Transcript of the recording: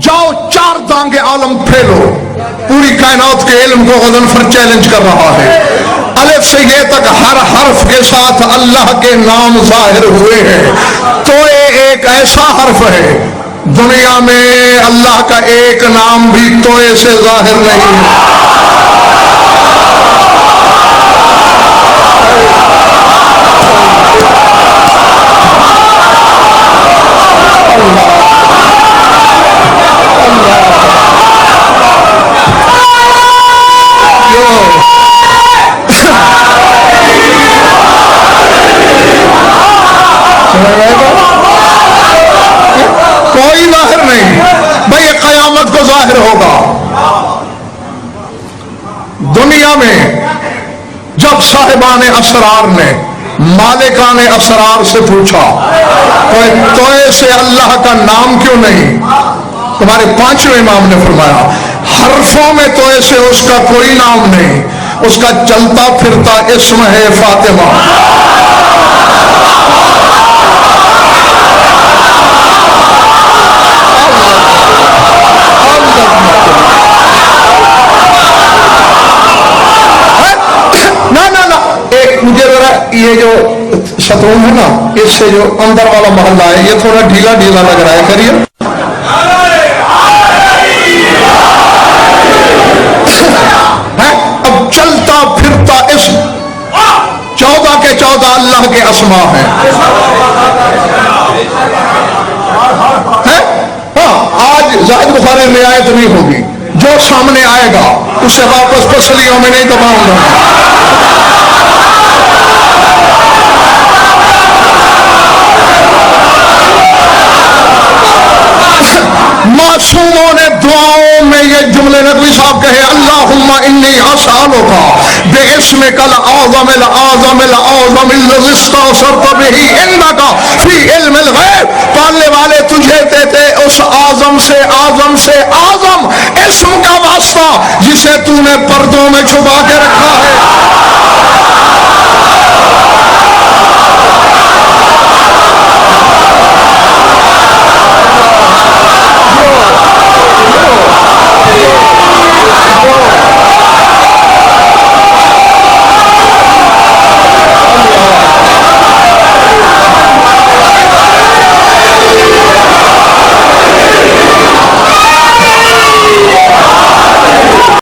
جاؤ 4 دانگ عالم پھیلو، پوری کائنات کے علم کو غضنفر چیلنج کر رہا ہے۔ الف سے یہ تک ہر حرف کے ساتھ اللہ کے نام ظاہر ہوئے ہیں۔ تو ایک ایسا حرف ہے دنیا میں اللہ کا ایک نام بھی توئے سے ظاہر نہیں ہے۔ کوئی ظاہر نہیں بھئی، یہ قیامت کو ظاہر ہوگا۔ دنیا میں جب صاحبان اسرار نے مالکان اسرار سے پوچھا توئے سے اللہ کا نام کیوں نہیں، تمہارے 5ویں امام نے فرمایا حرفوں میں توئے سے اس کا کوئی نام نہیں، اس کا چلتا پھرتا اسم ہے فاطمہ۔ مجھے ذرا یہ جو شتروم ہے نا، اس سے جو اندر والا محلہ ہے یہ تھوڑا ڈھیلا ڈھیلا لگ رہا ہے، کریے۔ اب چلتا پھرتا اسم 14 کے 14 اللہ کے اسماء ہیں۔ آج زاہد بخاری میں آیت نہیں ہوگی، جو سامنے آئے گا اسے واپس پسلیوں میں نہیں دباؤں گا۔ معصوموں نے دعاؤں میں یہ جملے نبی صاحب کہے اللہم انی اسألک باسمک العظم العظم العظم الذی استأثرت بہ انک فی علم الغیب۔ پالنے والے تجھے دیتے اس اعظم سے اعظم اسم کا واسطہ جسے تو نے پردوں میں چھپا کے رکھا ہے۔